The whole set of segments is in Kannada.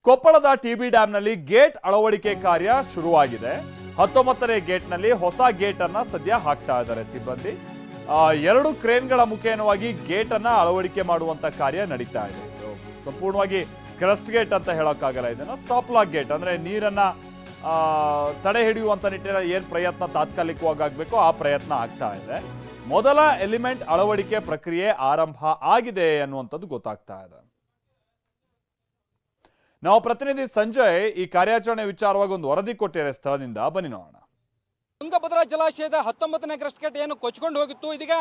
ಕೊಪ್ಪಳದ ಟಿಬಿ ಡ್ಯಾಂನಲ್ಲಿ ಗೇಟ್ ಅಳವಡಿಕೆ ಕಾರ್ಯ ಶುರುವಾಗಿದೆ. 19ನೇ ಗೇಟ್ನಲ್ಲಿ ಹೊಸ ಗೇಟ್ ಅನ್ನ ಸದ್ಯ ಹಾಕ್ತಾ ಇದ್ದಾರೆ ಸಿಬ್ಬಂದಿ. 2 ಕ್ರೇನ್ಗಳ ಮುಖೇನವಾಗಿ ಗೇಟ್ ಅನ್ನ ಅಳವಡಿಕೆ ಮಾಡುವಂತ ಕಾರ್ಯ ನಡೀತಾ ಇದೆ. ಸಂಪೂರ್ಣವಾಗಿ ಕ್ರಸ್ಟ್ ಗೇಟ್ ಅಂತ ಹೇಳೋಕ್ಕಾಗಲ್ಲ, ಇದನ್ನ ಸ್ಟಾಪ್ ಲಾಕ್ ಗೇಟ್ ಅಂದ್ರೆ ನೀರನ್ನ ತಡೆ ಹಿಡಿಯುವಂತ ನಿಟ್ಟಿನಲ್ಲಿ ಏನ್ ಪ್ರಯತ್ನ ತಾತ್ಕಾಲಿಕವಾಗಿ ಆಗ್ಬೇಕೋ ಆ ಪ್ರಯತ್ನ ಆಗ್ತಾ ಇದೆ. ಮೊದಲ ಎಲಿಮೆಂಟ್ ಅಳವಡಿಕೆ ಪ್ರಕ್ರಿಯೆ ಆರಂಭ ಆಗಿದೆ ಅನ್ನುವಂಥದ್ದು ಗೊತ್ತಾಗ್ತಾ ಇದೆ. ನಾವು ಪ್ರತಿನಿಧಿ ಸಂಜಯ್ ಈ ಕಾರ್ಯಾಚರಣೆ ವಿಚಾರವಾಗಿ ಒಂದು ವರದಿ ಕೊಟ್ಟಿದ್ದಾರೆ ಸ್ಥಳದಿಂದ, ಬನ್ನಿ ನೋಡೋಣ. ತುಂಗಭದ್ರಾ ಜಲಾಶಯದ 19ನೇ ಕ್ರಸ್ಟ್ ಗೇಟ್ ಏನು ಕೊಚ್ಕೊಂಡು ಹೋಗಿತ್ತು, ಇದೀಗ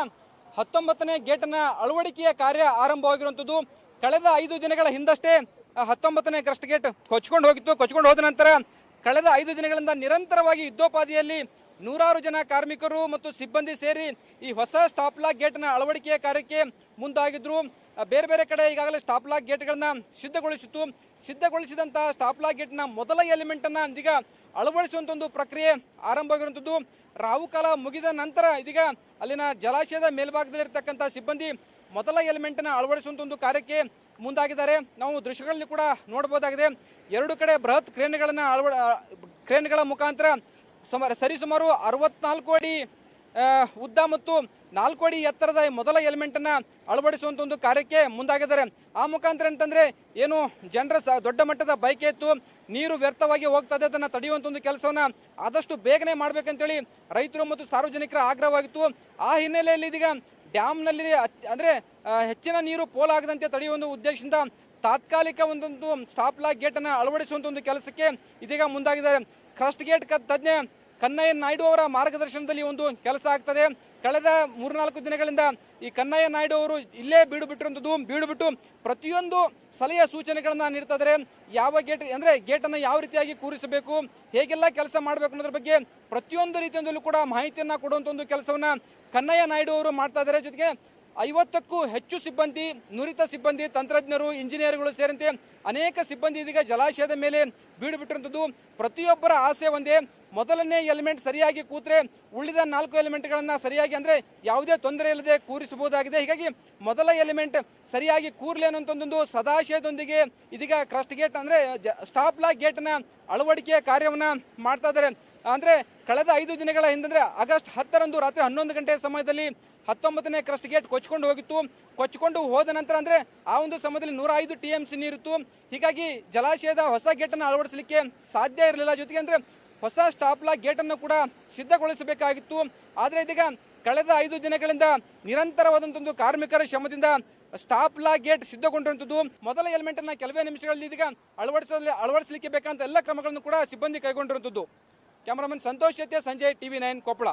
19ನೇ ಗೇಟ್ನ ಅಳವಡಿಕೆಯ ಕಾರ್ಯ ಆರಂಭವಾಗಿರುವಂಥದ್ದು. ಕಳೆದ 5 ದಿನಗಳ ಹಿಂದಷ್ಟೇ 19ನೇ ಕ್ರಸ್ಟ್ ಗೇಟ್ ಕೊಚ್ಕೊಂಡು ಹೋಗಿತ್ತು. ಕೊಚ್ಕೊಂಡು ಹೋದ ನಂತರ ಕಳೆದ 5 ದಿನಗಳಿಂದ ನಿರಂತರವಾಗಿ ಯುದ್ಧೋಪಾದಿಯಲ್ಲಿ 100 ಜನ ಕಾರ್ಮಿಕರು ಮತ್ತು ಸಿಬ್ಬಂದಿ ಸೇರಿ ಈ ಹೊಸ ಸ್ಟಾಪ್ ಲಾಕ್ ಗೇಟ್ನ ಅಳವಡಿಕೆಯ ಕಾರ್ಯಕ್ಕೆ ಮುಂದಾಗಿದ್ರು. ಬೇರೆ ಬೇರೆ ಕಡೆ ಈಗಾಗಲೇ ಸ್ಟಾಪ್ ಲಾಕ್ ಗೇಟ್ಗಳನ್ನ ಸಿದ್ಧಗೊಳಿಸಿದಂತಹ ಸ್ಟಾಪ್ ಲಾಕ್ ಗೇಟ್ನ ಮೊದಲ ಎಲಿಮೆಂಟ್ ಅನ್ನ ಇದೀಗ ಅಳವಡಿಸುವಂತ ಒಂದು ಪ್ರಕ್ರಿಯೆ ಆರಂಭವಾಗಿರುವಂಥದ್ದು. ರಾಹುಕಾಲ ಮುಗಿದ ನಂತರ ಇದೀಗ ಅಲ್ಲಿನ ಜಲಾಶಯದ ಮೇಲ್ಭಾಗದಲ್ಲಿರ್ತಕ್ಕಂಥ ಸಿಬ್ಬಂದಿ ಮೊದಲ ಎಲಿಮೆಂಟ್ ಅನ್ನ ಅಳವಡಿಸುವಂತ ಒಂದು ಕಾರ್ಯಕ್ಕೆ ಮುಂದಾಗಿದ್ದಾರೆ. ನಾವು ದೃಶ್ಯಗಳಲ್ಲಿ ಕೂಡ ನೋಡಬಹುದಾಗಿದೆ. 2 ಕಡೆ ಬೃಹತ್ ಕ್ರೇನ್ಗಳ ಮುಖಾಂತರ ಸರಿಸುಮಾರು 64 ಅಡಿ ಉದ್ದ ಮತ್ತು 4 ಅಡಿ ಎತ್ತರದ ಮೊದಲ ಎಲಿಮೆಂಟ್ ಅನ್ನ ಅಳವಡಿಸುವಂತ ಒಂದು ಕಾರ್ಯಕ್ಕೆ ಮುಂದಾಗಿದ್ದಾರೆ. ಆ ಮುಖಾಂತರ ಅಂತಂದ್ರೆ ಏನು ಜನರ ದೊಡ್ಡ ಮಟ್ಟದ ಬೈಕ್ ಎತ್ತು ನೀರು ವ್ಯರ್ಥವಾಗಿ ಹೋಗ್ತಾ ಇದೆ, ಅದನ್ನ ತಡೆಯುವಂತ ಒಂದು ಕೆಲಸವನ್ನ ಆದಷ್ಟು ಬೇಗನೆ ಮಾಡ್ಬೇಕಂತೇಳಿ ರೈತರು ಮತ್ತು ಸಾರ್ವಜನಿಕರ ಆಗ್ರಹವಾಗಿತ್ತು. ಆ ಹಿನ್ನೆಲೆಯಲ್ಲಿ ಇದೀಗ ಡ್ಯಾಮ್ನಲ್ಲಿ ಅಂದ್ರೆ ಹೆಚ್ಚಿನ ನೀರು ಪೋಲಾಗದಂತೆ ತಡೆಯುವ ಒಂದು ಉದ್ದೇಶದಿಂದ ತಾತ್ಕಾಲಿಕ ಒಂದೊಂದು ಸ್ಟಾಪ್ ಲಾಕ್ ಗೇಟ್ ಅನ್ನ ಅಳವಡಿಸುವಂತ ಒಂದು ಕೆಲಸಕ್ಕೆ ಇದೀಗ ಮುಂದಾಗಿದ್ದಾರೆ. ಕ್ರಸ್ಟ್ ಗೇಟ್ ತಜ್ಞ ಕನ್ನಯ್ಯ ನಾಯ್ಡು ಅವರ ಮಾರ್ಗದರ್ಶನದಲ್ಲಿ ಒಂದು ಕೆಲಸ ಆಗ್ತದೆ. ಕಳೆದ 3-4 ದಿನಗಳಿಂದ ಈ ಕನ್ನಯ್ಯ ನಾಯ್ಡು ಅವರು ಇಲ್ಲೇ ಬೀಡು ಬಿಟ್ಟು ಪ್ರತಿಯೊಂದು ಸಲಹೆಯ ಸೂಚನೆಗಳನ್ನ ನೀಡ್ತಾ ಇದ್ದಾರೆ. ಯಾವ ಗೇಟ್ ಅನ್ನ ಯಾವ ರೀತಿಯಾಗಿ ಕೂರಿಸಬೇಕು, ಹೇಗೆಲ್ಲ ಕೆಲಸ ಮಾಡಬೇಕು ಅನ್ನೋದ್ರ ಬಗ್ಗೆ ಪ್ರತಿಯೊಂದು ರೀತಿಯಿಂದಲೂ ಕೂಡ ಮಾಹಿತಿಯನ್ನ ಕೊಡುವಂತ ಒಂದು ಕೆಲಸವನ್ನ ಕನ್ನಯ್ಯ ನಾಯ್ಡು ಅವರು ಮಾಡ್ತಾ ಇದ್ದಾರೆ. ಜೊತೆಗೆ 50ಕ್ಕೂ ಹೆಚ್ಚು ಸಿಬ್ಬಂದಿ, ನುರಿತ ಸಿಬ್ಬಂದಿ, ತಂತ್ರಜ್ಞರು, ಇಂಜಿನಿಯರ್ಗಳು ಸೇರಿದಂತೆ ಅನೇಕ ಸಿಬ್ಬಂದಿ ಇದೀಗ ಜಲಾಶಯದ ಮೇಲೆ ಬೀಡು ಬಿಟ್ಟಿರುವಂಥದ್ದು. ಪ್ರತಿಯೊಬ್ಬರ ಆಸೆ ಒಂದೇ, ಮೊದಲನೇ ಎಲಿಮೆಂಟ್ ಸರಿಯಾಗಿ ಕೂತ್ರೆ ಉಳಿದ 4 ಎಲಿಮೆಂಟ್ಗಳನ್ನು ಸರಿಯಾಗಿ ಅಂದರೆ ಯಾವುದೇ ತೊಂದರೆ ಇಲ್ಲದೆ ಕೂರಿಸಬಹುದಾಗಿದೆ. ಹೀಗಾಗಿ ಮೊದಲ ಎಲಿಮೆಂಟ್ ಸರಿಯಾಗಿ ಕೂರ್ಲಿ ಅನ್ನೋಂಥದ್ದೊಂದು ಸದಾಶಯದೊಂದಿಗೆ ಇದೀಗ ಕ್ರಸ್ಟ್ ಗೇಟ್ ಅಂದರೆ ಸ್ಟಾಪ್ ಲಾಕ್ ಗೇಟ್ನ ಅಳವಡಿಕೆಯ ಕಾರ್ಯವನ್ನು ಮಾಡ್ತಾ ಇದ್ದಾರೆ. ಅಂದರೆ ಕಳೆದ 5 ದಿನಗಳ ಹಿಂದೆ ಆಗಸ್ಟ್ 10ರಂದು ರಾತ್ರಿ 11 ಗಂಟೆ ಸಮಯದಲ್ಲಿ 19ನೇ ಕ್ರಸ್ಟ್ ಗೇಟ್ ಕೊಚ್ಕೊಂಡು ಹೋದ ನಂತರ ಅಂದರೆ ಆ ಒಂದು ಸಮಯದಲ್ಲಿ 105 TMC ನೀರಿತ್ತು. ಹೀಗಾಗಿ ಜಲಾಶಯದ ಹೊಸ ಗೇಟನ್ನು ಅಳವಡಿಸಲಿಕ್ಕೆ ಸಾಧ್ಯ ಇರಲಿಲ್ಲ. ಜೊತೆಗೆ ಅಂದರೆ ಹೊಸ ಸ್ಟಾಪ್ ಲಾಕ್ ಗೇಟನ್ನು ಕೂಡ ಸಿದ್ಧಗೊಳಿಸಬೇಕಾಗಿತ್ತು. ಆದರೆ ಇದೀಗ ಕಳೆದ 5 ದಿನಗಳಿಂದ ನಿರಂತರವಾದಂಥ ಕಾರ್ಮಿಕರ ಶ್ರಮದಿಂದ ಸ್ಟಾಪ್ ಲಾಕ್ ಗೇಟ್ ಸಿದ್ಧಗೊಂಡಿರುವಂಥದ್ದು. ಮೊದಲ ಎಲಿಮೆಂಟ್ ಅನ್ನ ಕೆಲವೇ ನಿಮಿಷಗಳಲ್ಲಿ ಇದೀಗ ಅಳವಡಿಸಲಿಕ್ಕೆ ಬೇಕಂತ ಎಲ್ಲ ಕ್ರಮಗಳನ್ನು ಕೂಡ ಸಿಬ್ಬಂದಿ ಕೈಗೊಂಡಿರುವಂಥದ್ದು. ಕ್ಯಾಮರಾಮನ್ ಸಂತೋಷ್ ಜೊತೆ ಸಂಜಯ್, TV9 ಕೊಪ್ಪಳ.